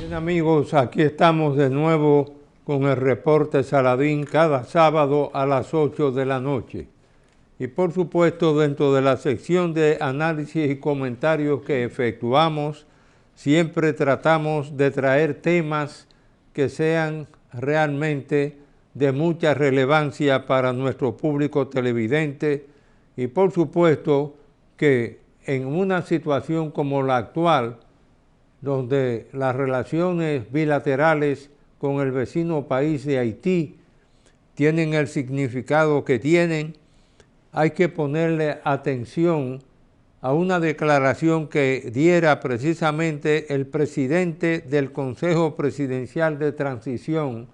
Bien, amigos, aquí estamos de nuevo con el reporte Saladín cada sábado a las 8 de la noche. Y por supuesto, dentro de la sección de análisis y comentarios que efectuamos, siempre tratamos de traer temas que sean realmente de mucha relevancia para nuestro público televidente y por supuesto que en una situación como la actual, donde las relaciones bilaterales con el vecino país de Haití tienen el significado que tienen, hay que ponerle atención a una declaración que diera precisamente el presidente del Consejo Presidencial de Transición,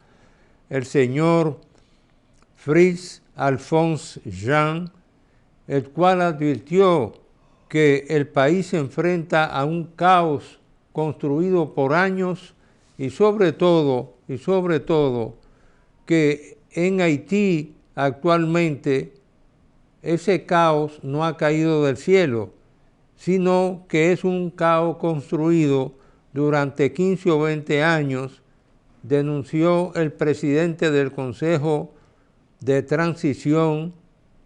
el señor Fritz Alphonse Jean, el cual advirtió que el país se enfrenta a un caos construido por años y sobre todo que en Haití actualmente ese caos no ha caído del cielo, sino que es un caos construido durante 15 o 20 años, denunció el presidente del Consejo de Transición,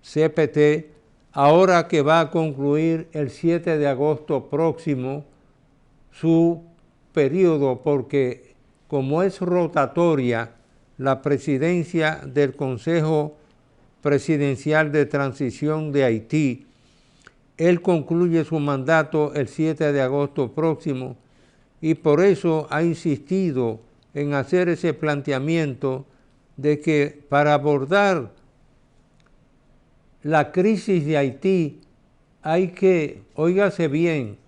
CPT, ahora que va a concluir el 7 de agosto próximo su periodo, porque como es rotatoria la presidencia del Consejo Presidencial de Transición de Haití, él concluye su mandato el 7 de agosto próximo y por eso ha insistido en hacer ese planteamiento de que para abordar la crisis de Haití hay que, óigase bien,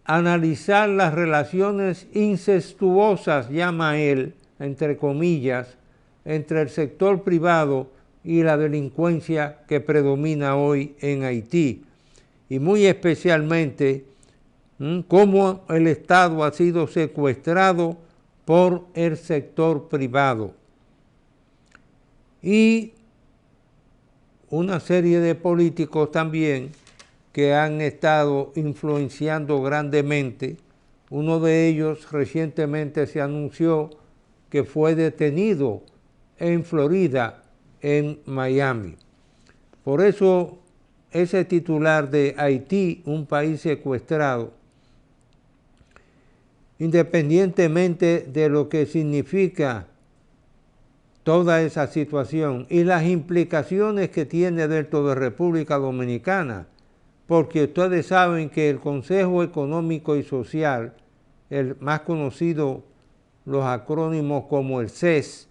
analizar las relaciones incestuosas, llama él, entre comillas, entre el sector privado y la delincuencia que predomina hoy en Haití. Y muy especialmente, cómo el Estado ha sido secuestrado por el sector privado. Y una serie de políticos también que han estado influenciando grandemente. Uno de ellos recientemente se anunció que fue detenido en Florida, en Miami. Por eso ese titular de Haití, un país secuestrado, independientemente de lo que significa toda esa situación y las implicaciones que tiene dentro de República Dominicana, porque ustedes saben que el Consejo Económico y Social, el más conocido, los acrónimos como el CES,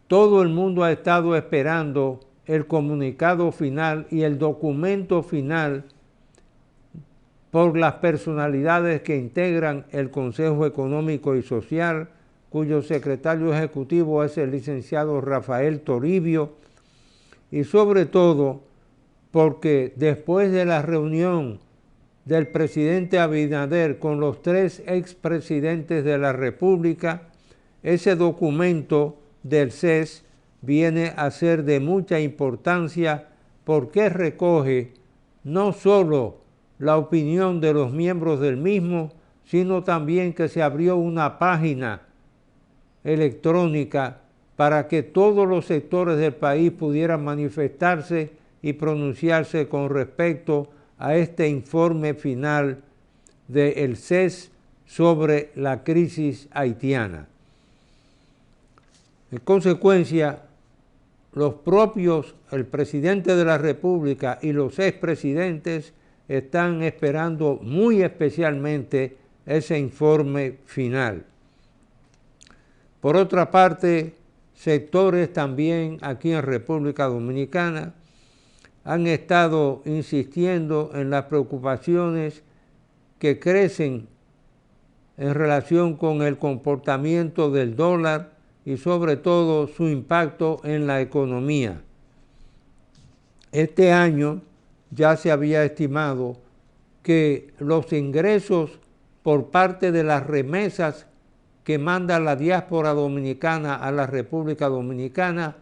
todo el mundo ha estado esperando el comunicado final y el documento final por las personalidades que integran el Consejo Económico y Social, cuyo secretario ejecutivo es el licenciado Rafael Toribio, y sobre todo porque después de la reunión del presidente Abinader con los 3 expresidentes de la República, ese documento del CES viene a ser de mucha importancia porque recoge no solo la opinión de los miembros del mismo, sino también que se abrió una página electrónica para que todos los sectores del país pudieran manifestarse y pronunciarse con respecto a este informe final del CES sobre la crisis haitiana. En consecuencia, el presidente de la República y los expresidentes están esperando muy especialmente ese informe final. Por otra parte, sectores también aquí en República Dominicana han estado insistiendo en las preocupaciones que crecen en relación con el comportamiento del dólar y sobre todo su impacto en la economía. Este año ya se había estimado que los ingresos por parte de las remesas que manda la diáspora dominicana a la República Dominicana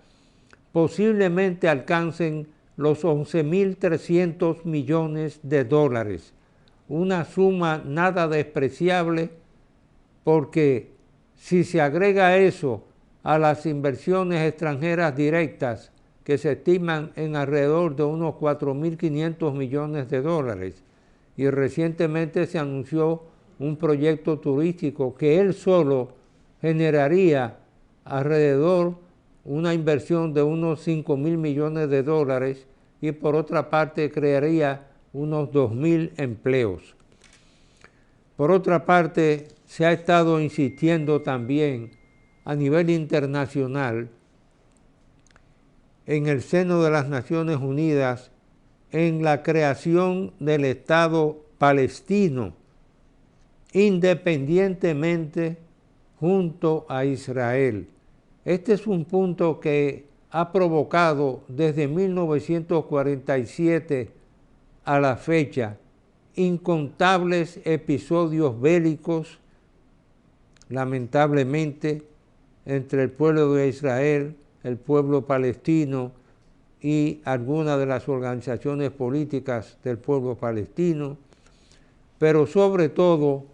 posiblemente alcancen los 11.300 millones de dólares, una suma nada despreciable, porque si se agrega eso a las inversiones extranjeras directas, que se estiman en alrededor de unos 4.500 millones de dólares, y recientemente se anunció un proyecto turístico que él solo generaría alrededor una inversión de unos 5.000 millones de dólares, y por otra parte crearía unos 2.000 empleos. Por otra parte, se ha estado insistiendo también a nivel internacional en el seno de las Naciones Unidas en la creación del Estado palestino, independientemente junto a Israel. Este es un punto que ha provocado desde 1947 a la fecha incontables episodios bélicos, lamentablemente, entre el pueblo de Israel, el pueblo palestino y algunas de las organizaciones políticas del pueblo palestino, pero sobre todo,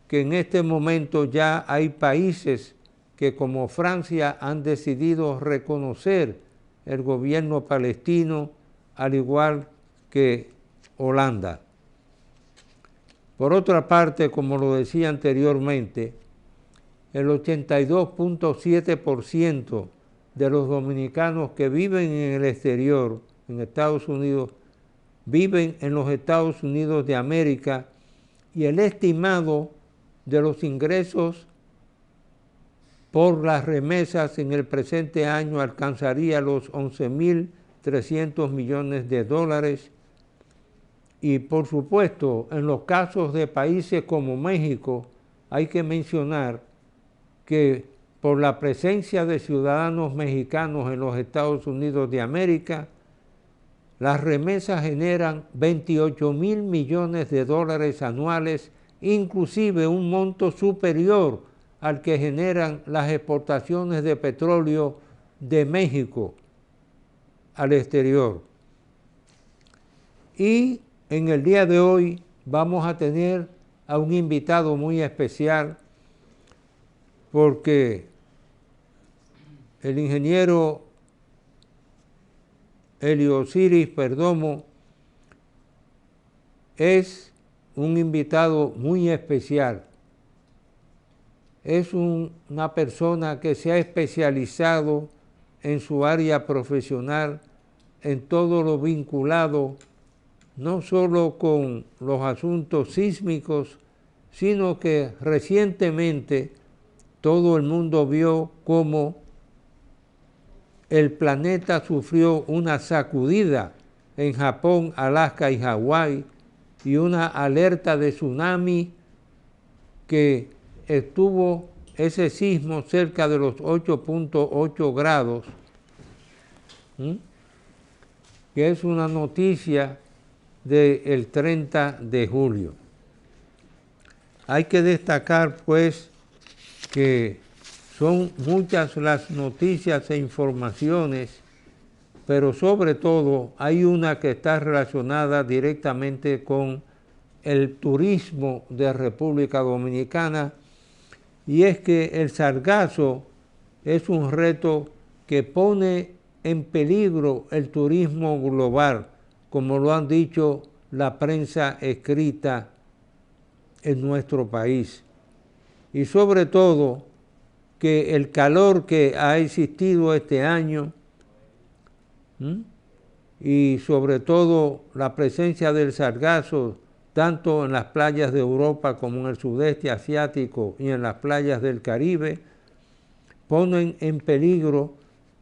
que en este momento ya hay países que como Francia han decidido reconocer el gobierno palestino, al igual que Holanda. Por otra parte, como lo decía anteriormente, el 82.7% de los dominicanos que viven en el exterior, en Estados Unidos, viven en los Estados Unidos de América, y el estimado de los ingresos por las remesas en el presente año alcanzaría los 11.300 millones de dólares. Y por supuesto, en los casos de países como México, hay que mencionar que por la presencia de ciudadanos mexicanos en los Estados Unidos de América, las remesas generan 28.000 millones de dólares anuales, inclusive un monto superior al que generan las exportaciones de petróleo de México al exterior. Y en el día de hoy vamos a tener a un invitado muy especial, porque el ingeniero Eliosiris Perdomo es un invitado muy especial. Es una persona que se ha especializado en su área profesional en todo lo vinculado no solo con los asuntos sísmicos, sino que recientemente todo el mundo vio cómo el planeta sufrió una sacudida en Japón, Alaska y Hawái, y una alerta de tsunami que estuvo ese sismo cerca de los 8.8 grados, que es una noticia del 30 de julio. Hay que destacar, pues, que son muchas las noticias e informaciones, pero sobre todo hay una que está relacionada directamente con el turismo de República Dominicana, y es que el sargazo es un reto que pone en peligro el turismo global, como lo han dicho la prensa escrita en nuestro país. Y sobre todo que el calor que ha existido este año, y sobre todo la presencia del sargazo, tanto en las playas de Europa como en el sudeste asiático y en las playas del Caribe, ponen en peligro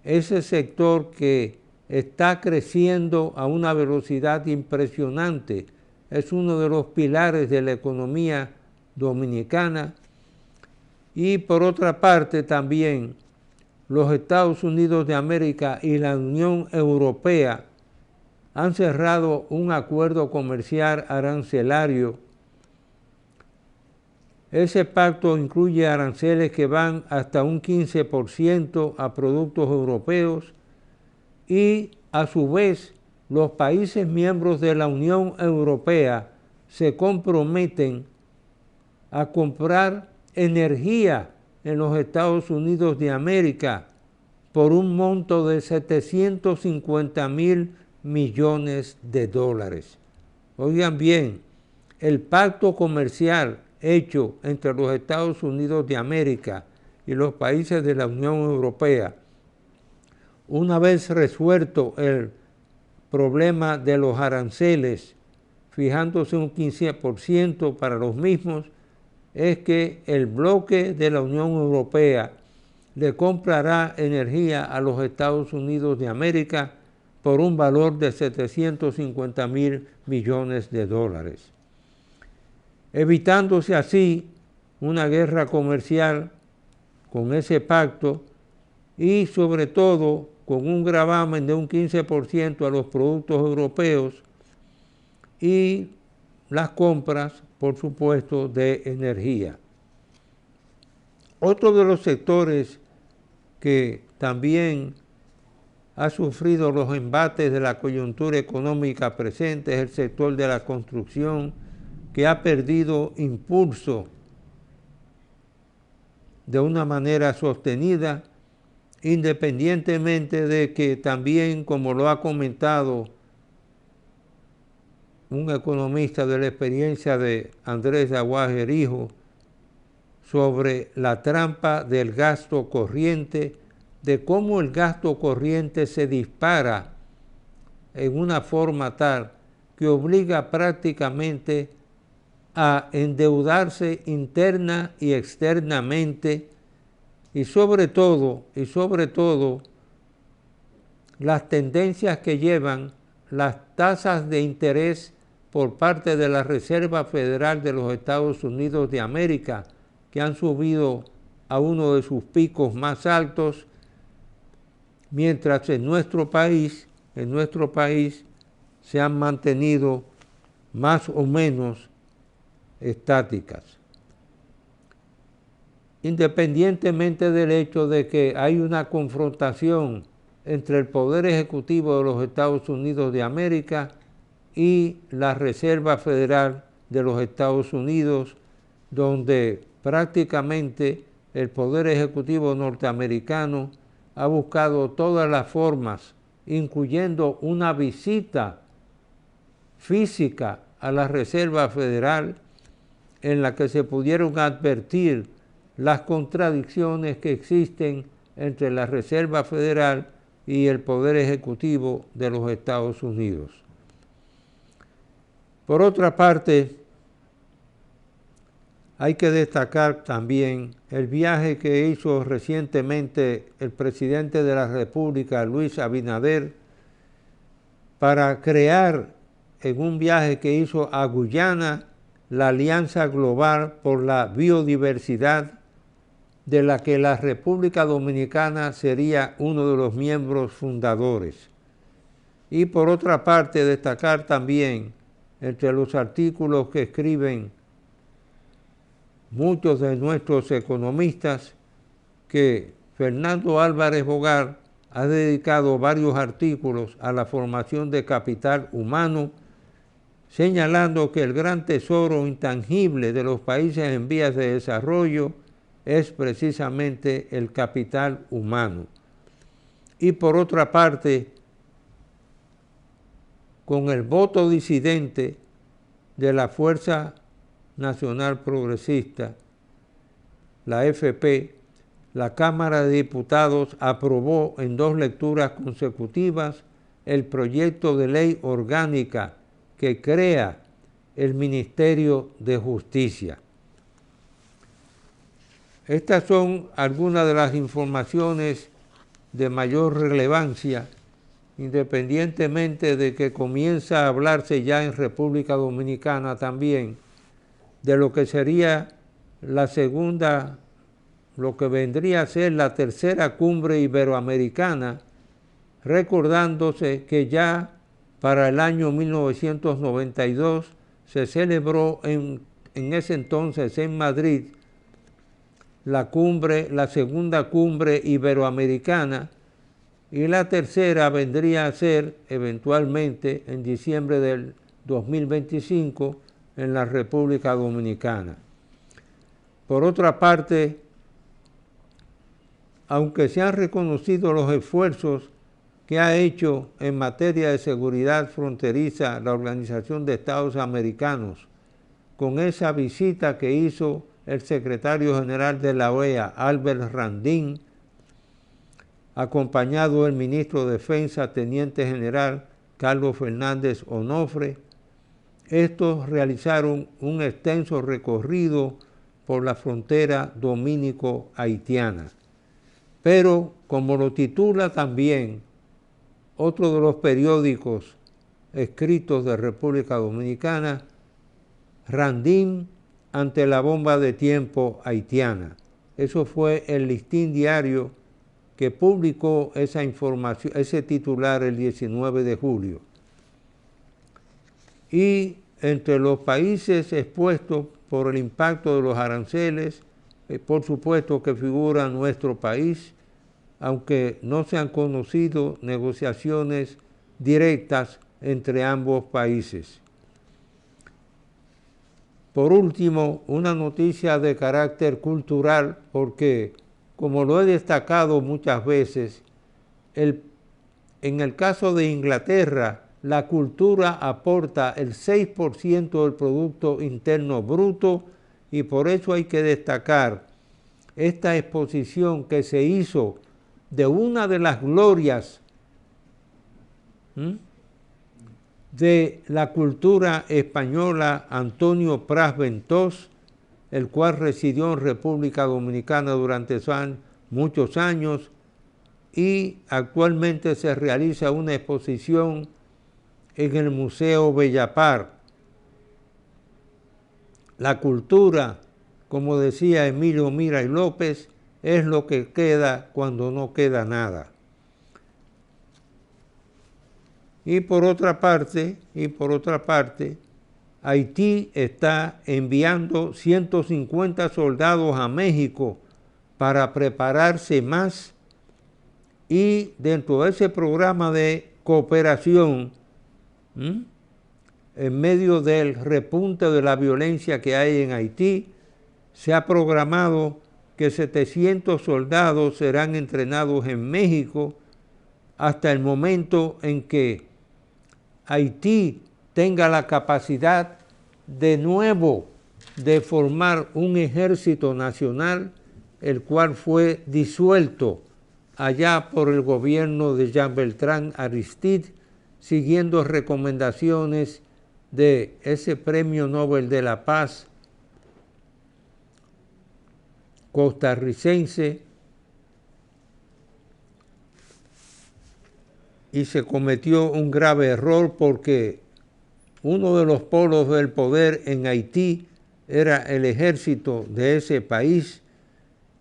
ese sector que está creciendo a una velocidad impresionante. Es uno de los pilares de la economía dominicana. Y por otra parte también los Estados Unidos de América y la Unión Europea han cerrado un acuerdo comercial arancelario. Ese pacto incluye aranceles que van hasta un 15% a productos europeos, y a su vez los países miembros de la Unión Europea se comprometen a comprar energía en los Estados Unidos de América por un monto de 750.000 millones de dólares. Oigan bien, el pacto comercial hecho entre los Estados Unidos de América y los países de la Unión Europea, una vez resuelto el problema de los aranceles, fijándose un 15% para los mismos, es que el bloque de la Unión Europea le comprará energía a los Estados Unidos de América por un valor de 750.000 millones de dólares, evitándose así una guerra comercial con ese pacto y sobre todo con un gravamen de un 15% a los productos europeos y las compras, por supuesto, de energía. Otro de los sectores que también ha sufrido los embates de la coyuntura económica presente es el sector de la construcción, que ha perdido impulso de una manera sostenida, independientemente de que también, como lo ha comentado un economista de la experiencia de Andrés Aguajer Hijo, sobre la trampa del gasto corriente, de cómo el gasto corriente se dispara en una forma tal que obliga prácticamente a endeudarse interna y externamente, y sobre todo las tendencias que llevan las tasas de interés por parte de la Reserva Federal de los Estados Unidos de América, que han subido a uno de sus picos más altos, mientras en nuestro país se han mantenido más o menos estáticas. Independientemente del hecho de que hay una confrontación entre el Poder Ejecutivo de los Estados Unidos de América y la Reserva Federal de los Estados Unidos, donde prácticamente el Poder Ejecutivo norteamericano ha buscado todas las formas, incluyendo una visita física a la Reserva Federal, en la que se pudieron advertir las contradicciones que existen entre la Reserva Federal y el Poder Ejecutivo de los Estados Unidos. Por otra parte, hay que destacar también el viaje que hizo recientemente el presidente de la República, Luis Abinader, para crear en un viaje que hizo a Guyana la Alianza Global por la Biodiversidad, de la que la República Dominicana sería uno de los miembros fundadores. Y por otra parte, destacar también entre los artículos que escriben muchos de nuestros economistas, que Fernando Álvarez Bogar ha dedicado varios artículos a la formación de capital humano, señalando que el gran tesoro intangible de los países en vías de desarrollo es precisamente el capital humano. Y por otra parte, con el voto disidente de la Fuerza Nacional Progresista, la FP, la Cámara de Diputados aprobó en 2 lecturas consecutivas el proyecto de ley orgánica que crea el Ministerio de Justicia. Estas son algunas de las informaciones de mayor relevancia, independientemente de que comienza a hablarse ya en República Dominicana también de lo que sería la segunda, lo que vendría a ser la tercera cumbre iberoamericana, recordándose que ya para el año 1992 se celebró en ese entonces en Madrid la segunda cumbre iberoamericana, y la tercera vendría a ser eventualmente en diciembre del 2025 en la República Dominicana. Por otra parte, aunque se han reconocido los esfuerzos que ha hecho en materia de seguridad fronteriza la Organización de Estados Americanos, con esa visita que hizo el secretario general de la OEA, Albert Randin, acompañado del ministro de Defensa, teniente general Carlos Fernández Onofre. Estos realizaron un extenso recorrido por la frontera dominico-haitiana. Pero, como lo titula también otro de los periódicos escritos de República Dominicana, Randin ante la bomba de tiempo haitiana. Eso fue el Listín Diario que publicó esa información, ese titular el 19 de julio. Y entre los países expuestos por el impacto de los aranceles, por supuesto que figura nuestro país, aunque no se han conocido negociaciones directas entre ambos países. Por último, una noticia de carácter cultural, porque, como lo he destacado muchas veces, en el caso de Inglaterra, la cultura aporta el 6% del Producto Interno Bruto, y por eso hay que destacar esta exposición que se hizo de una de las glorias de la cultura española, Antonio Pras Ventós, el cual residió en República Dominicana durante muchos años, y actualmente se realiza una exposición en el Museo Bellapar. La cultura, como decía Emilio Mira y López, es lo que queda cuando no queda nada. Y por otra parte, Haití está enviando 150 soldados a México para prepararse más, y dentro de ese programa de cooperación, en medio del repunte de la violencia que hay en Haití, se ha programado que 700 soldados serán entrenados en México hasta el momento en que Haití tenga la capacidad de nuevo de formar un ejército nacional, el cual fue disuelto allá por el gobierno de Jean Beltrán Aristide, siguiendo recomendaciones de ese Premio Nobel de la Paz costarricense, y se cometió un grave error porque uno de los polos del poder en Haití era el ejército de ese país,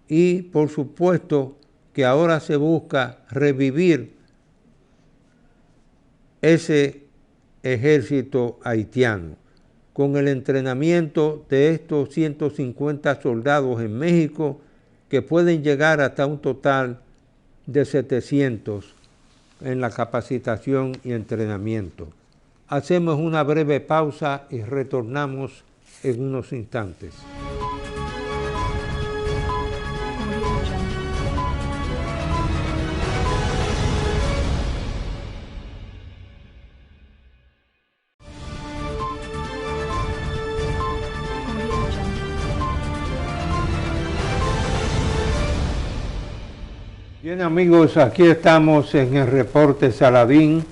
y por supuesto que ahora se busca revivir ese ejército haitiano con el entrenamiento de estos 150 soldados en México, que pueden llegar hasta un total de 700 en la capacitación y entrenamiento. Hacemos una breve pausa y retornamos en unos instantes. Bien, amigos, aquí estamos en el Reporte Saladín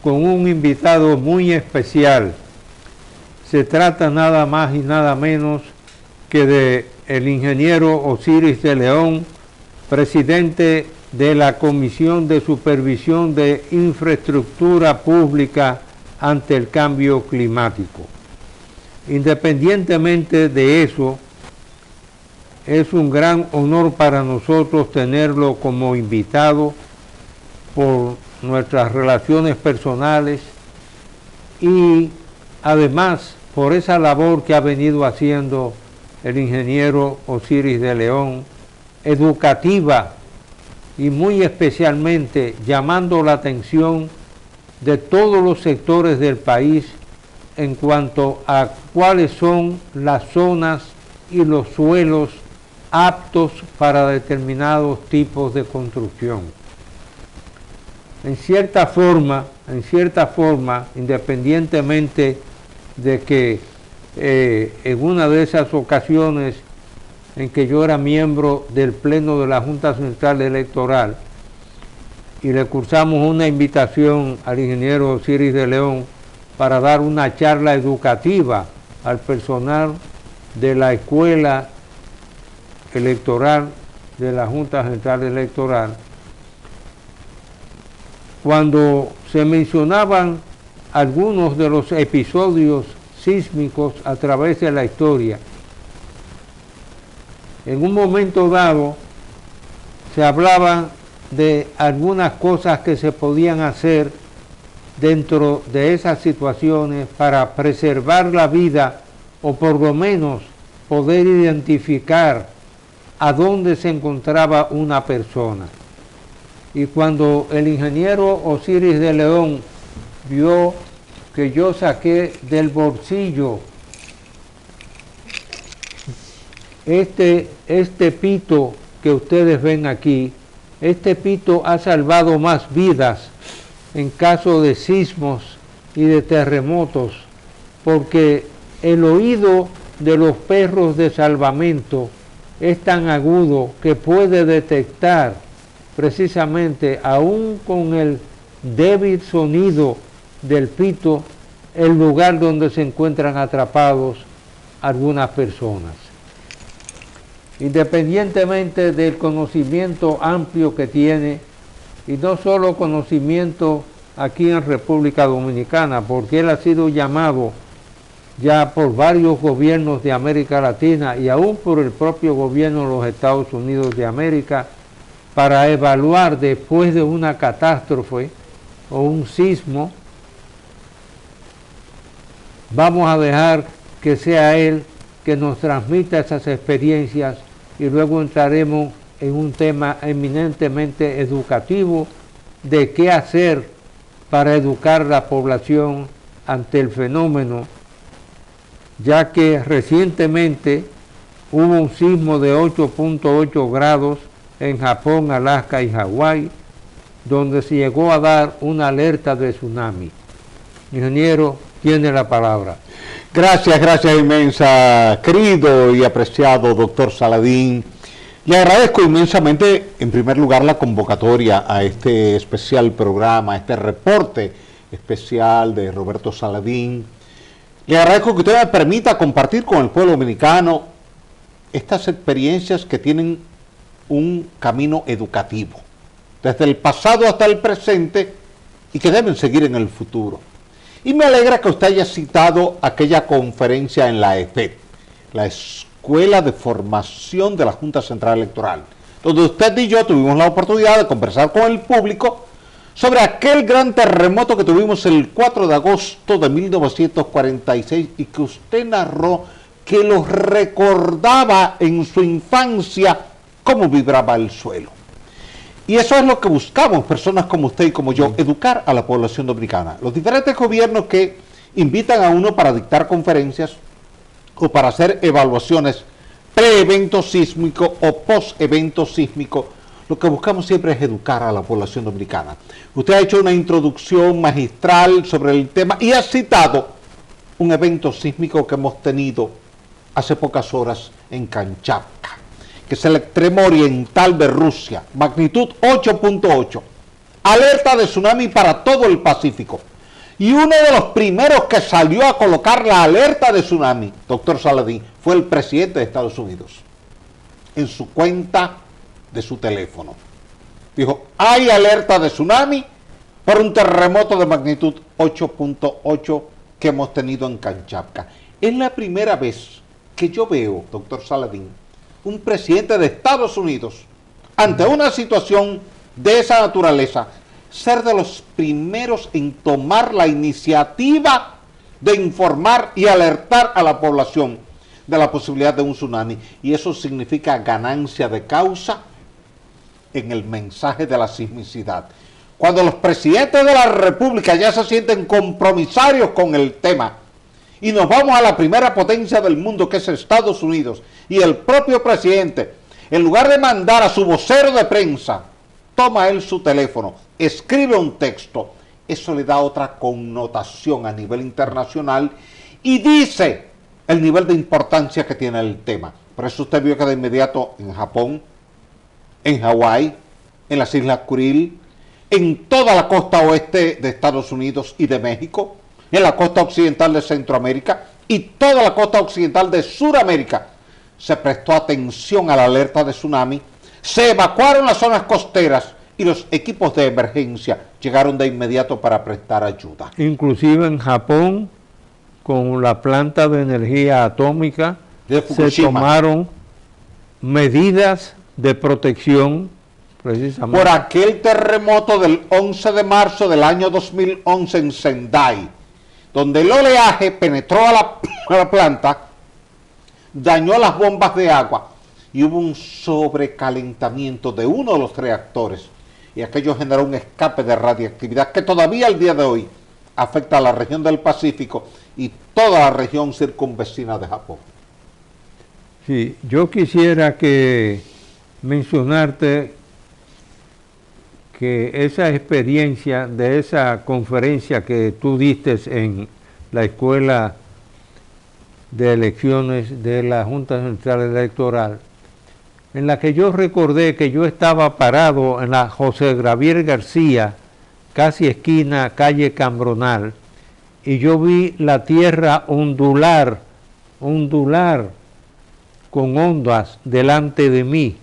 con un invitado muy especial. Se trata nada más y nada menos que de el ingeniero Osiris de León, presidente de la Comisión de Supervisión de Infraestructura Pública ante el Cambio Climático. Independientemente de eso, es un gran honor para nosotros tenerlo como invitado por nuestras relaciones personales y además por esa labor que ha venido haciendo el ingeniero Osiris de León, educativa y muy especialmente llamando la atención de todos los sectores del país en cuanto a cuáles son las zonas y los suelos aptos para determinados tipos de construcción. En cierta forma, independientemente de que en una de esas ocasiones en que yo era miembro del Pleno de la Junta Central Electoral y le cursamos una invitación al ingeniero Osiris de León para dar una charla educativa al personal de la Escuela Electoral de la Junta Central Electoral, cuando se mencionaban algunos de los episodios sísmicos a través de la historia, en un momento dado se hablaba de algunas cosas que se podían hacer dentro de esas situaciones para preservar la vida o por lo menos poder identificar a dónde se encontraba una persona. Y cuando el ingeniero Osiris de León vio que yo saqué del bolsillo este pito que ustedes ven aquí, este pito ha salvado más vidas en caso de sismos y de terremotos, porque el oído de los perros de salvamento es tan agudo que puede detectar precisamente, aún con el débil sonido del pito, el lugar donde se encuentran atrapados algunas personas. Independientemente del conocimiento amplio que tiene, y no solo conocimiento aquí en República Dominicana, porque él ha sido llamado ya por varios gobiernos de América Latina y aún por el propio gobierno de los Estados Unidos de América, para evaluar después de una catástrofe o un sismo. Vamos a dejar que sea él que nos transmita esas experiencias y luego entraremos en un tema eminentemente educativo de qué hacer para educar a la población ante el fenómeno, ya que recientemente hubo un sismo de 8.8 grados en Japón, Alaska y Hawái, donde se llegó a dar una alerta de tsunami. Ingeniero, tiene la palabra. Gracias inmensa, querido y apreciado doctor Saladín. Le agradezco inmensamente, en primer lugar, la convocatoria a este especial programa, a este reporte especial de Roberto Saladín. Le agradezco que usted me permita compartir con el pueblo dominicano estas experiencias que tienen un camino educativo, desde el pasado hasta el presente, y que deben seguir en el futuro. Y me alegra que usted haya citado aquella conferencia en la EFET, la Escuela de Formación de la Junta Central Electoral, donde usted y yo tuvimos la oportunidad de conversar con el público sobre aquel gran terremoto que tuvimos el 4 de agosto de 1946 y que usted narró que lo recordaba en su infancia cómo vibraba el suelo. Y eso es lo que buscamos, personas como usted y como yo, educar a la población dominicana. Los diferentes gobiernos que invitan a uno para dictar conferencias o para hacer evaluaciones pre-evento sísmico o post-evento sísmico, lo que buscamos siempre es educar a la población dominicana. Usted ha hecho una introducción magistral sobre el tema y ha citado un evento sísmico que hemos tenido hace pocas horas en Kamchatka, que es el extremo oriental de Rusia, magnitud 8.8, alerta de tsunami para todo el Pacífico. Y uno de los primeros que salió a colocar la alerta de tsunami, doctor Saladín, fue el presidente de Estados Unidos, en su cuenta de su teléfono. Dijo, hay alerta de tsunami por un terremoto de magnitud 8.8 que hemos tenido en Kamchatka. Es la primera vez que yo veo, doctor Saladín, un presidente de Estados Unidos, ante una situación de esa naturaleza, ser de los primeros en tomar la iniciativa de informar y alertar a la población de la posibilidad de un tsunami. Y eso significa ganancia de causa en el mensaje de la sismicidad. Cuando los presidentes de la República ya se sienten compromisarios con el tema y nos vamos a la primera potencia del mundo, que es Estados Unidos, y el propio presidente, en lugar de mandar a su vocero de prensa, toma él su teléfono, escribe un texto, eso le da otra connotación a nivel internacional y dice el nivel de importancia que tiene el tema. Por eso usted vio que de inmediato en Japón, en Hawái, en las Islas Kuril, en toda la costa oeste de Estados Unidos y de México, en la costa occidental de Centroamérica y toda la costa occidental de Sudamérica, se prestó atención a la alerta de tsunami, se evacuaron las zonas costeras y los equipos de emergencia llegaron de inmediato para prestar ayuda. Inclusive en Japón, con la planta de energía atómica, se tomaron medidas de protección precisamente por aquel terremoto del 11 de marzo del año 2011 en Sendai, donde el oleaje penetró a la planta, dañó las bombas de agua y hubo un sobrecalentamiento de uno de los reactores, y aquello generó un escape de radiactividad que todavía al día de hoy afecta a la región del Pacífico y toda la región circunvecina de Japón. Sí, yo quisiera que mencionarte que esa experiencia de esa conferencia que tú diste en la Escuela de Elecciones de la Junta Central Electoral, en la que yo recordé que yo estaba parado en la José Gabriel García, casi esquina calle Cambronal, y yo vi la tierra ondular con ondas delante de mí,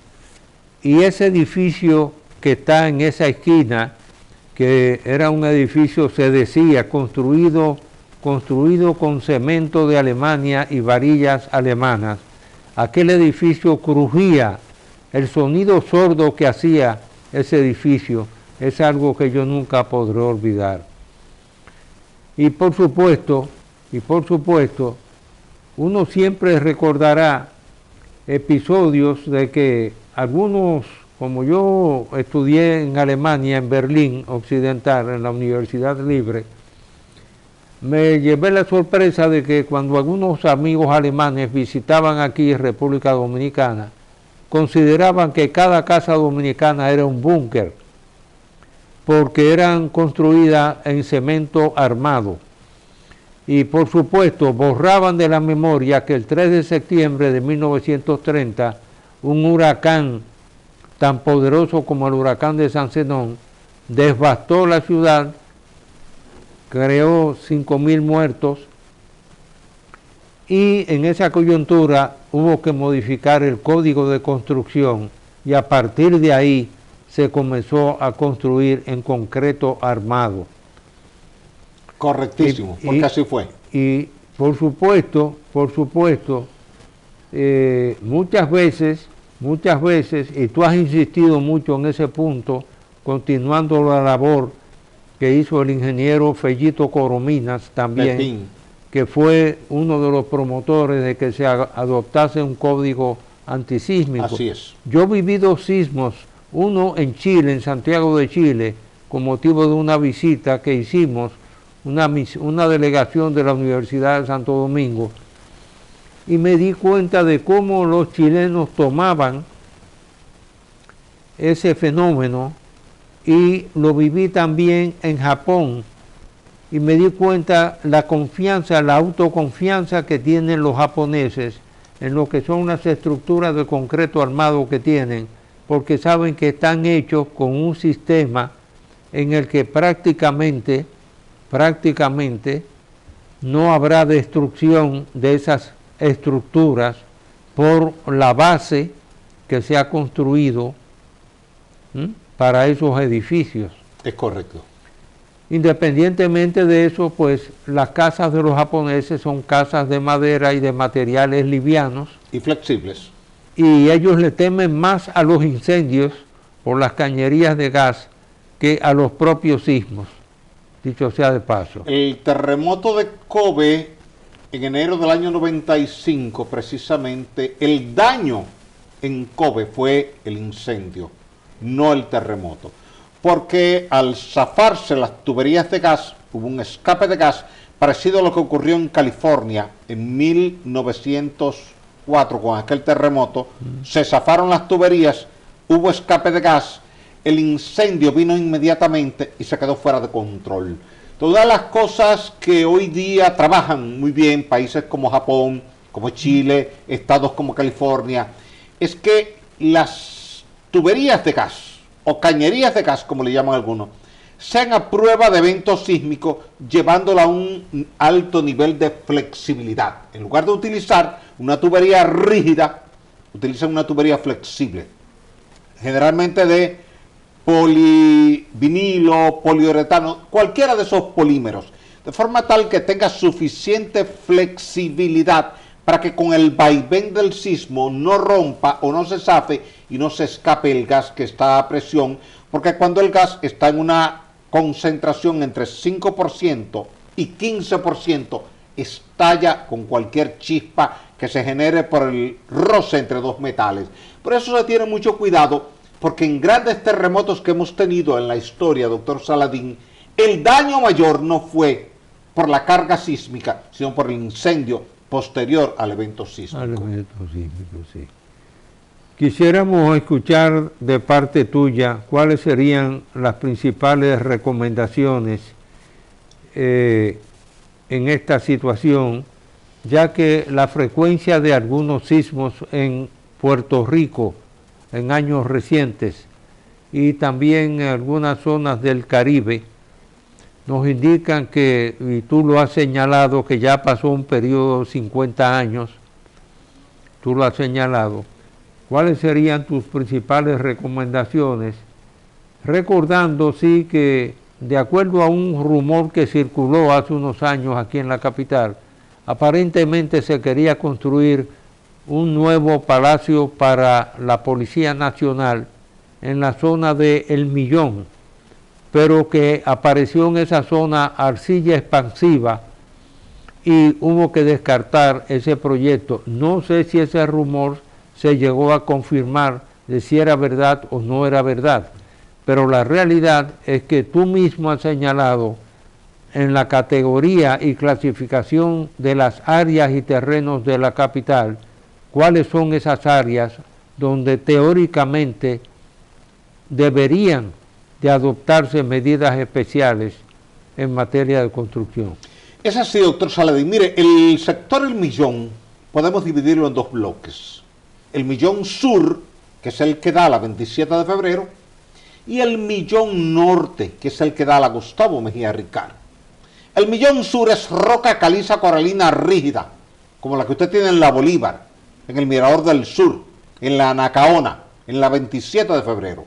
y ese edificio que está en esa esquina, que era un edificio, se decía, construido con cemento de Alemania y varillas alemanas. Aquel edificio crujía, el sonido sordo que hacía ese edificio es algo que yo nunca podré olvidar. Y por supuesto, uno siempre recordará episodios de que algunos, como yo estudié en Alemania, en Berlín Occidental, en la Universidad Libre, me llevé la sorpresa de que cuando algunos amigos alemanes visitaban aquí República Dominicana, consideraban que cada casa dominicana era un búnker, porque eran construidas en cemento armado. Y por supuesto borraban de la memoria que el 3 de septiembre de 1930, un huracán tan poderoso como el huracán de San Zenón devastó la ciudad, creó 5.000 muertos, y en esa coyuntura hubo que modificar el código de construcción y a partir de ahí se comenzó a construir en concreto armado. Correctísimo, porque así fue. Y por supuesto, muchas veces, y tú has insistido mucho en ese punto, continuando la labor que hizo el ingeniero Fellito Corominas también, Pepín, que fue uno de los promotores de que se adoptase un código antisísmico. así es. Yo viví 2 sismos, uno en Chile, en Santiago de Chile, con motivo de una visita que hicimos, una delegación de la Universidad de Santo Domingo, y me di cuenta de cómo los chilenos tomaban ese fenómeno, y lo viví también en Japón, y me di cuenta la confianza, la autoconfianza que tienen los japoneses en lo que son las estructuras de concreto armado que tienen, porque saben que están hechos con un sistema en el que prácticamente no habrá destrucción de esas estructuras por la base que se ha construido para esos edificios. Es correcto. Independientemente de eso, pues las casas de los japoneses son casas de madera y de materiales livianos. Y flexibles. Y ellos le temen más a los incendios por las cañerías de gas que a los propios sismos, dicho sea de paso. El terremoto de Kobe en enero del año 95, precisamente, el daño en Kobe fue el incendio. no el terremoto. Porque al zafarse las tuberías de gas, hubo un escape de gas parecido a lo que ocurrió en California en 1904 con aquel terremoto. Se zafaron las tuberías, hubo escape de gas, el incendio vino inmediatamente y se quedó fuera de control. Todas las cosas que hoy día trabajan muy bien países como Japón, como Chile, estados como California, es que las tuberías de gas o cañerías de gas, como le llaman algunos, sean a prueba de eventos sísmicos, llevándola a un alto nivel de flexibilidad. En lugar de utilizar una tubería rígida, utilizan una tubería flexible, generalmente de polivinilo, poliuretano, cualquiera de esos polímeros, de forma tal que tenga suficiente flexibilidad para que con el vaivén del sismo no rompa o no se zafe y no se escape el gas que está a presión, porque cuando el gas está en una concentración entre 5% y 15%, estalla con cualquier chispa que se genere por el roce entre dos metales. Por eso se tiene mucho cuidado, porque en grandes terremotos que hemos tenido en la historia, doctor Saladín, el daño mayor no fue por la carga sísmica, sino por el incendio posterior al evento sísmico. Al evento sísmico, sí. Quisiéramos escuchar de parte tuya cuáles serían las principales recomendaciones en esta situación, ya que la frecuencia de algunos sismos en Puerto Rico en años recientes y también en algunas zonas del Caribe nos indican que, y tú lo has señalado, que ya pasó un periodo de 50 años, tú lo has señalado. ¿Cuáles serían tus principales recomendaciones? Recordando, sí, que de acuerdo a un rumor que circuló hace unos años aquí en la capital, aparentemente se quería construir un nuevo palacio para la Policía Nacional en la zona de El Millón, pero que apareció en esa zona arcilla expansiva y hubo que descartar ese proyecto. No sé si ese rumor se llegó a confirmar de si era verdad o no era verdad, pero la realidad es que tú mismo has señalado en la categoría y clasificación de las áreas y terrenos de la capital, cuáles son esas áreas donde teóricamente deberían de adoptarse medidas especiales en materia de construcción. Es así, doctor Saladín. Mire, el sector El Millón podemos dividirlo en dos bloques. El Millón Sur, que es el que da a la 27 de febrero, y el Millón Norte, que es el que da a la Gustavo Mejía Ricard. El Millón Sur es roca caliza coralina rígida, como la que usted tiene en la Bolívar, en el Mirador del Sur, en la Anacaona, en la 27 de febrero.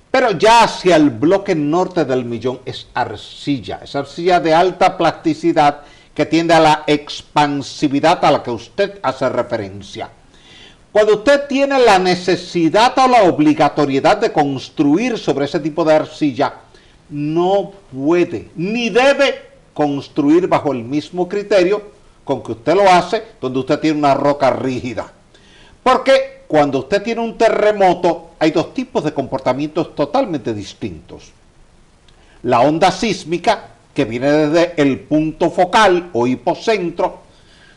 Pero ya hacia el bloque norte del Millón es arcilla de alta plasticidad que tiende a la expansividad a la que usted hace referencia. Cuando usted tiene la necesidad o la obligatoriedad de construir sobre ese tipo de arcilla, no puede ni debe construir bajo el mismo criterio con que usted lo hace donde usted tiene una roca rígida. Porque cuando usted tiene un terremoto, hay dos tipos de comportamientos totalmente distintos. La onda sísmica, que viene desde el punto focal o hipocentro,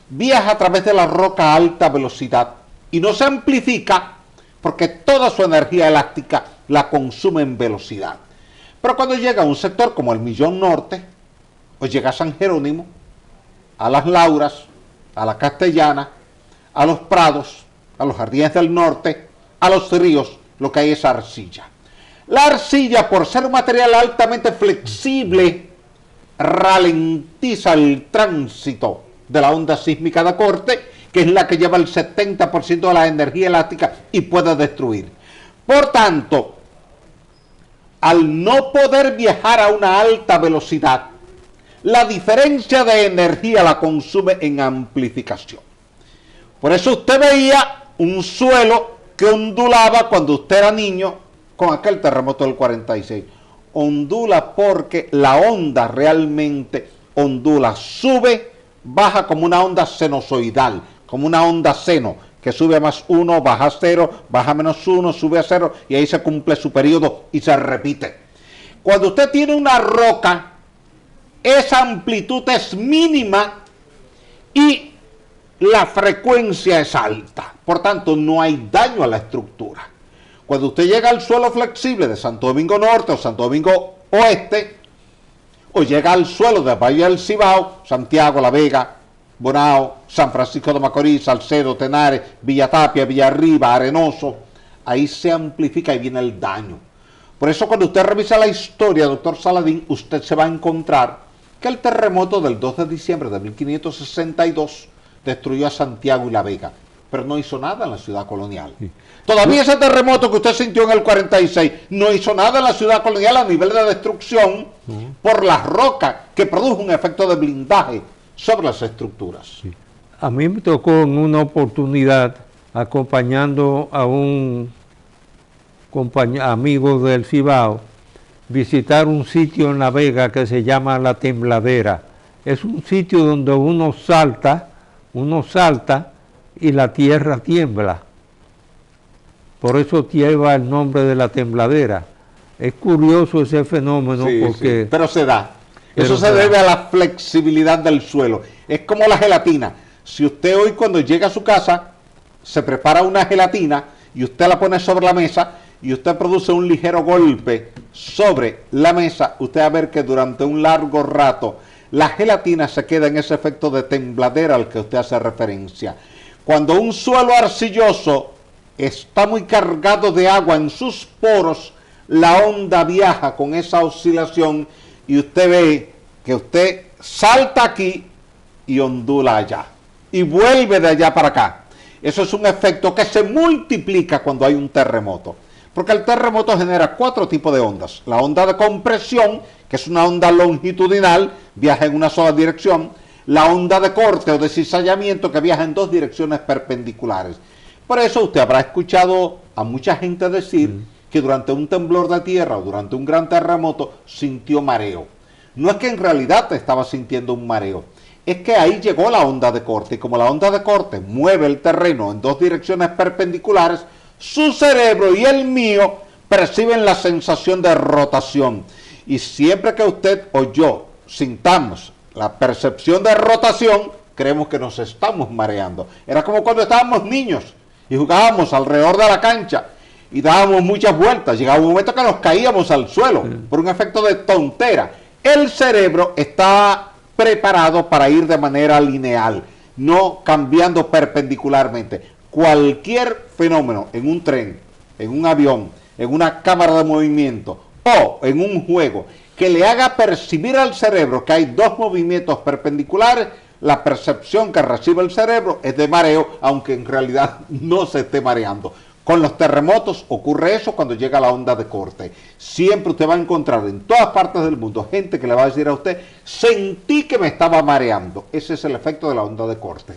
viaja a través de la roca a alta velocidad y no se amplifica porque toda su energía elástica la consume en velocidad. Pero cuando llega a un sector como el Millón Norte, o llega a San Jerónimo, a Las Lauras, a la Castellana, a los Prados, a los Jardines del Norte, a los ríos, lo que hay es arcilla. La arcilla, por ser un material altamente flexible, ralentiza el tránsito de la onda sísmica de corte, que es la que lleva el 70% de la energía elástica y puede destruir. Por tanto, al no poder viajar a una alta velocidad, la diferencia de energía la consume en amplificación. Por eso usted veía un suelo que ondulaba cuando usted era niño con aquel terremoto del 46. Ondula porque la onda realmente ondula, sube, baja como una onda sinusoidal, como una onda seno, que sube a +1, baja a 0, baja a -1, sube a 0 y ahí se cumple su periodo y se repite. Cuando usted tiene una roca, esa amplitud es mínima y la frecuencia es alta, por tanto no hay daño a la estructura. Cuando usted llega al suelo flexible de Santo Domingo Norte o Santo Domingo Oeste, o llega al suelo de Valle del Cibao, Santiago, La Vega, Bonao, San Francisco de Macorís, Salcedo, Tenares, Villa Tapia, Villarriba, Arenoso, ahí se amplifica y viene el daño. Por eso cuando usted revisa la historia, doctor Saladín, usted se va a encontrar que el terremoto del 2 de diciembre de 1562 destruyó a Santiago y La Vega, pero no hizo nada en la ciudad colonial. Sí. Todavía ese terremoto que usted sintió en el 46 no hizo nada en la ciudad colonial a nivel de destrucción por las rocas, que produjo un efecto de blindaje sobre las estructuras. Sí. A mí me tocó en una oportunidad, acompañando a un amigo del Cibao, visitar un sitio en La Vega que se llama La Tembladera. Es un sitio donde uno salta y la tierra tiembla. Por eso lleva el nombre de La Tembladera. Es curioso ese fenómeno, sí, porque... Sí, pero se da. Eso se debe a la flexibilidad del suelo. Es como la gelatina. Si usted hoy cuando llega a su casa, se prepara una gelatina y usted la pone sobre la mesa y usted produce un ligero golpe sobre la mesa, usted va a ver que durante un largo rato la gelatina se queda en ese efecto de tembladera al que usted hace referencia. Cuando un suelo arcilloso está muy cargado de agua en sus poros, la onda viaja con esa oscilación y usted ve que usted salta aquí y ondula allá y vuelve de allá para acá. Eso es un efecto que se multiplica cuando hay un terremoto, porque el terremoto genera 4 tipos de ondas. La onda de compresión, que es una onda longitudinal, viaja en una sola dirección. La onda de corte o de cizallamiento, que viaja en 2 direcciones perpendiculares. Por eso usted habrá escuchado a mucha gente decir que durante un temblor de tierra o durante un gran terremoto sintió mareo. No es que en realidad estaba sintiendo un mareo, es que ahí llegó la onda de corte, y como la onda de corte mueve el terreno en 2 direcciones perpendiculares, su cerebro y el mío perciben la sensación de rotación. Y siempre que usted o yo sintamos la percepción de rotación, creemos que nos estamos mareando. Era como cuando estábamos niños y jugábamos alrededor de la cancha y dábamos muchas vueltas. Llegaba un momento que nos caíamos al suelo por un efecto de tontera. El cerebro está preparado para ir de manera lineal, no cambiando perpendicularmente. Cualquier fenómeno en un tren, en un avión, en una cámara de movimiento o en un juego que le haga percibir al cerebro que hay 2 movimientos perpendiculares, la percepción que recibe el cerebro es de mareo, aunque en realidad no se esté mareando. Con los terremotos ocurre eso cuando llega la onda de corte. Siempre usted va a encontrar en todas partes del mundo gente que le va a decir a usted, sentí que me estaba mareando. Ese es el efecto de la onda de corte.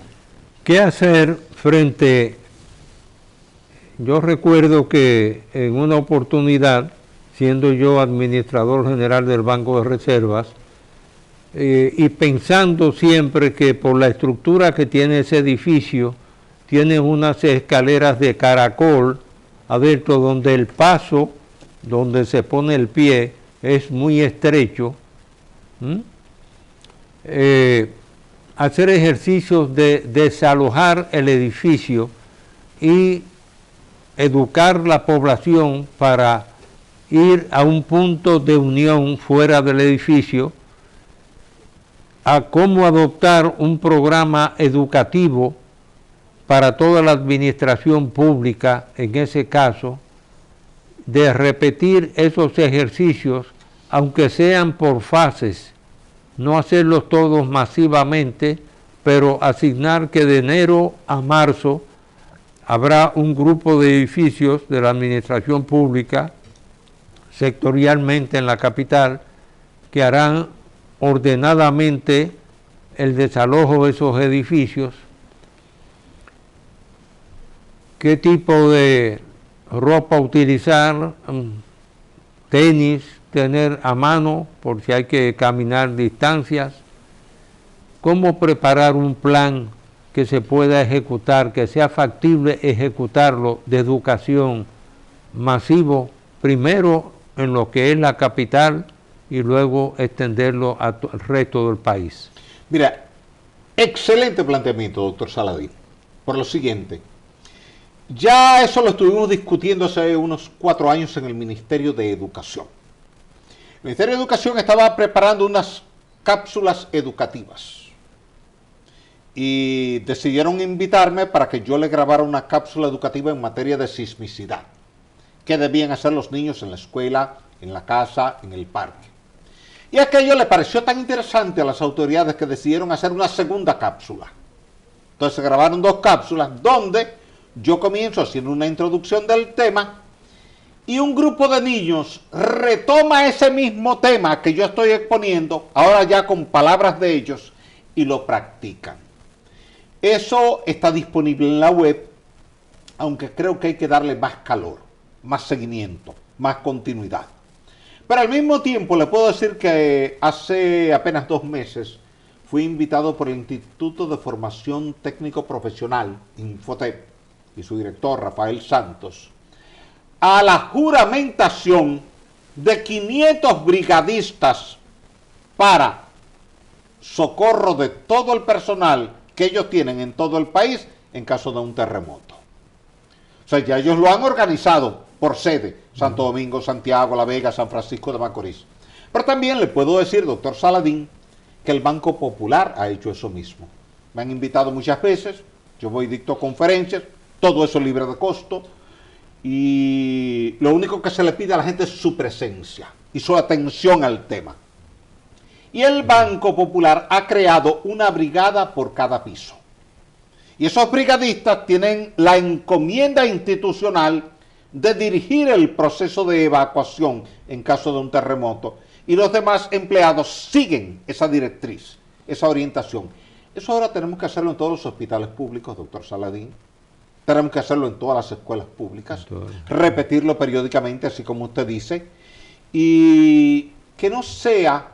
¿Qué hacer frente? Yo recuerdo que en una oportunidad, siendo yo administrador general del Banco de Reservas, y pensando siempre que por la estructura que tiene ese edificio, tiene unas escaleras de caracol adentro donde el paso, donde se pone el pie, es muy estrecho. Hacer ejercicios de desalojar el edificio y educar la población para ir a un punto de unión fuera del edificio, a cómo adoptar un programa educativo para toda la administración pública, en ese caso, de repetir esos ejercicios, aunque sean por fases, no hacerlos todos masivamente, pero asignar que de enero a marzo habrá un grupo de edificios de la administración pública, sectorialmente en la capital, que harán ordenadamente el desalojo de esos edificios. ¿Qué tipo de ropa utilizar? Tenis, tener a mano por si hay que caminar distancias. ¿Cómo preparar un plan que se pueda ejecutar, que sea factible ejecutarlo de educación masivo, primero en lo que es la capital y luego extenderlo al resto del país. Mira, excelente planteamiento, doctor Saladín, por lo siguiente. Ya eso lo estuvimos discutiendo hace unos 4 años en el Ministerio de Educación. El Ministerio de Educación estaba preparando unas cápsulas educativas y decidieron invitarme para que yo le grabara una cápsula educativa en materia de sismicidad. ¿Qué debían hacer los niños en la escuela, en la casa, en el parque? Y aquello le pareció tan interesante a las autoridades que decidieron hacer una segunda cápsula. Entonces se grabaron 2 cápsulas donde yo comienzo haciendo una introducción del tema y un grupo de niños retoma ese mismo tema que yo estoy exponiendo, ahora ya con palabras de ellos, y lo practican. Eso está disponible en la web, aunque creo que hay que darle más calor, más seguimiento, más continuidad. Pero al mismo tiempo le puedo decir que hace apenas 2 meses fui invitado por el Instituto de Formación Técnico Profesional, Infotep, y su director, Rafael Santos, a la juramentación de 500 brigadistas para socorro de todo el personal que ellos tienen en todo el país en caso de un terremoto. O sea, ya ellos lo han organizado por sede, Santo Domingo, Santiago, La Vega, San Francisco de Macorís. Pero también le puedo decir, doctor Saladín, que el Banco Popular ha hecho eso mismo. Me han invitado muchas veces, yo voy y dicto conferencias, todo eso libre de costo, y lo único que se le pide a la gente es su presencia y su atención al tema. Y el Banco Popular ha creado una brigada por cada piso. Y esos brigadistas tienen la encomienda institucional de dirigir el proceso de evacuación en caso de un terremoto. Y los demás empleados siguen esa directriz, esa orientación. Eso ahora tenemos que hacerlo en todos los hospitales públicos, doctor Saladín. Tenemos que hacerlo en todas las escuelas públicas. Repetirlo periódicamente, así como usted dice. Y que no sea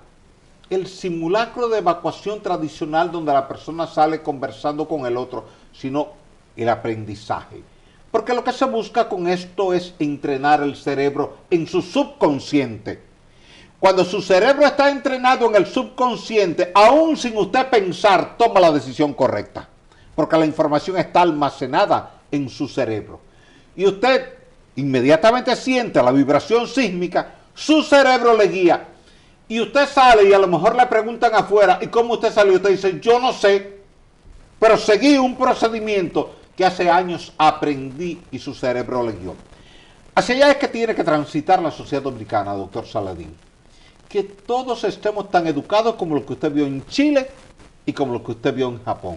el simulacro de evacuación tradicional donde la persona sale conversando con el otro, sino el aprendizaje. Porque lo que se busca con esto es entrenar el cerebro en su subconsciente. Cuando su cerebro está entrenado en el subconsciente, aún sin usted pensar, toma la decisión correcta. Porque la información está almacenada en su cerebro. Y usted inmediatamente siente la vibración sísmica, su cerebro le guía. Y usted sale y a lo mejor le preguntan afuera, ¿y cómo usted salió? Usted dice, yo no sé, pero seguí un procedimiento que hace años aprendí y su cerebro le guió. Hacia allá es que tiene que transitar la sociedad dominicana, doctor Saladín. Que todos estemos tan educados como lo que usted vio en Chile y como lo que usted vio en Japón.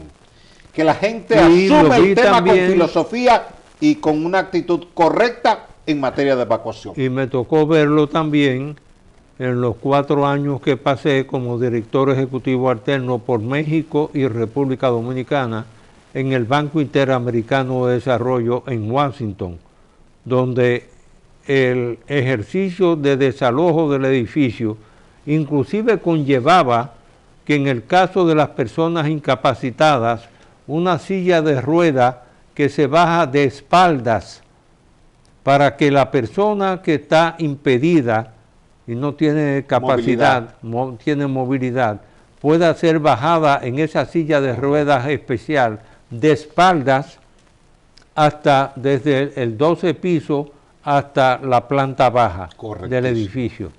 Que la gente asume el tema también con filosofía y con una actitud correcta en materia de evacuación. Y me tocó verlo también en los 4 años que pasé como director ejecutivo alterno por México y República Dominicana en el Banco Interamericano de Desarrollo en Washington, donde el ejercicio de desalojo del edificio inclusive conllevaba que en el caso de las personas incapacitadas, una silla de rueda que se baja de espaldas para que la persona que está impedida y no tiene capacidad, tiene movilidad, pueda ser bajada en esa silla de ruedas especial de espaldas hasta desde el 12 piso hasta la planta baja del edificio.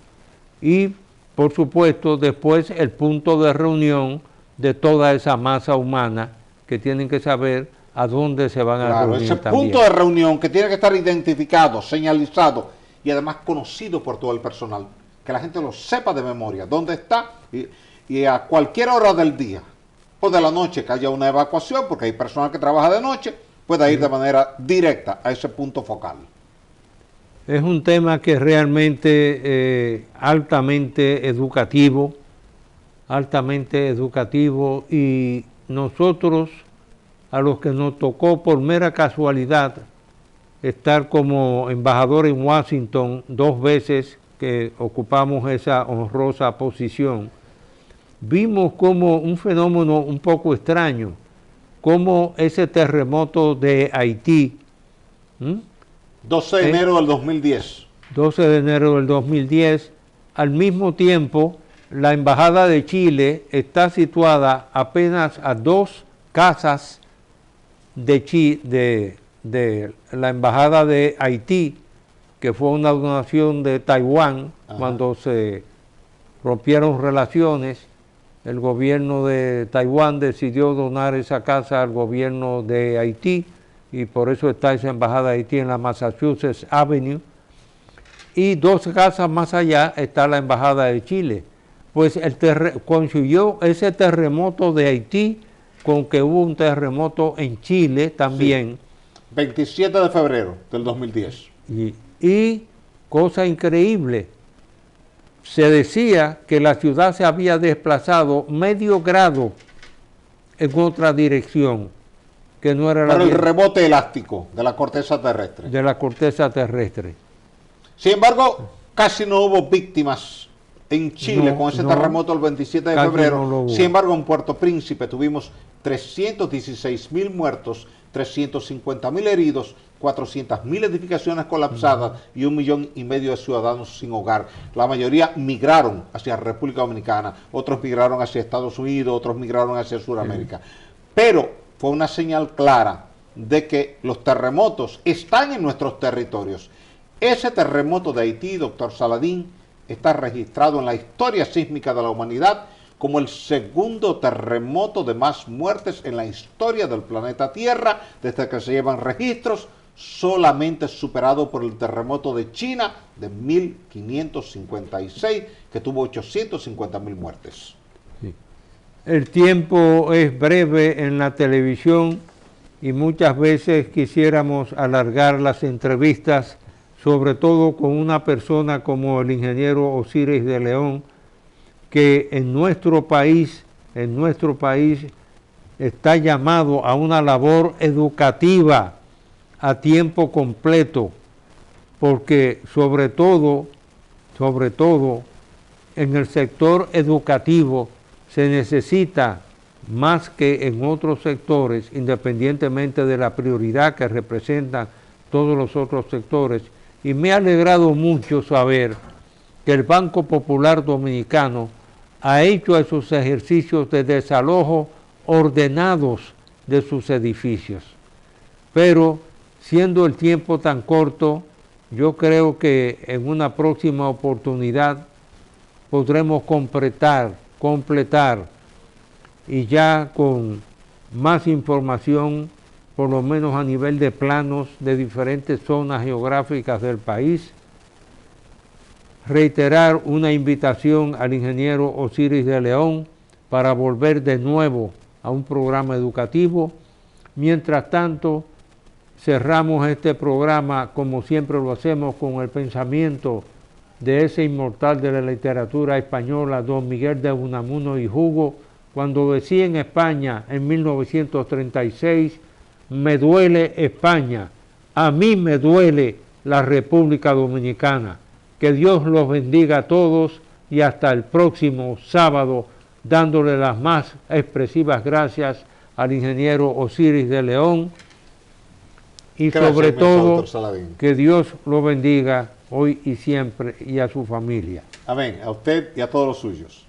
Y por supuesto después el punto de reunión de toda esa masa humana que tienen que saber a dónde se van a reunir ese también. Punto de reunión que tiene que estar identificado, señalizado y además conocido por todo el personal, que la gente lo sepa de memoria, dónde está y a cualquier hora del día o de la noche que haya una evacuación, porque hay personal que trabaja de noche, pueda ir de manera directa a ese punto focal. Es un tema que es realmente altamente educativo y nosotros, a los que nos tocó por mera casualidad estar como embajador en Washington 2 veces que ocupamos esa honrosa posición, vimos como un fenómeno un poco extraño, cómo ese terremoto de Haití, 12 de enero del 2010. 12 de enero del 2010, al mismo tiempo la Embajada de Chile está situada apenas a 2 casas de la Embajada de Haití, que fue una donación de Taiwán. Ajá. Cuando se rompieron relaciones, el gobierno de Taiwán decidió donar esa casa al gobierno de Haití, y por eso está esa Embajada de Haití en la Massachusetts Avenue. Y 2 casas más allá está la Embajada de Chile. Pues coincidió ese terremoto de Haití con que hubo un terremoto en Chile también. Sí. 27 de febrero del 2010. Y cosa increíble, se decía que la ciudad se había desplazado medio grado en otra dirección, que no era el rebote elástico de la corteza terrestre. De la corteza terrestre. Sin embargo, casi no hubo víctimas en Chile con ese terremoto el 27 de febrero. No sin embargo, en Puerto Príncipe tuvimos 316.000 muertos, 350.000 heridos, 400.000 edificaciones colapsadas y 1,5 millones de ciudadanos sin hogar. La mayoría migraron hacia República Dominicana, otros migraron hacia Estados Unidos, otros migraron hacia Sudamérica. Pero fue una señal clara de que los terremotos están en nuestros territorios. Ese terremoto de Haití, doctor Saladín, está registrado en la historia sísmica de la humanidad como el segundo terremoto de más muertes en la historia del planeta Tierra, desde que se llevan registros, solamente superado por el terremoto de China de 1556, que tuvo 850.000 muertes. Sí. El tiempo es breve en la televisión y muchas veces quisiéramos alargar las entrevistas, sobre todo con una persona como el ingeniero Osiris de León, que en nuestro país está llamado a una labor educativa a tiempo completo, porque sobre todo, en el sector educativo se necesita más que en otros sectores, independientemente de la prioridad que representan todos los otros sectores. Y me ha alegrado mucho saber que el Banco Popular Dominicano ha hecho esos ejercicios de desalojo ordenados de sus edificios. Pero siendo el tiempo tan corto, yo creo que en una próxima oportunidad podremos completar y ya con más información, por lo menos a nivel de planos de diferentes zonas geográficas del país, reiterar una invitación al ingeniero Osiris de León para volver de nuevo a un programa educativo. Mientras tanto, cerramos este programa, como siempre lo hacemos, con el pensamiento de ese inmortal de la literatura española, don Miguel de Unamuno y Hugo, cuando decía en España en 1936, me duele España, a mí me duele la República Dominicana. Que Dios los bendiga a todos y hasta el próximo sábado, dándole las más expresivas gracias al ingeniero Osiris de León y sobre todo que Dios lo bendiga hoy y siempre y a su familia. Amén, a usted y a todos los suyos.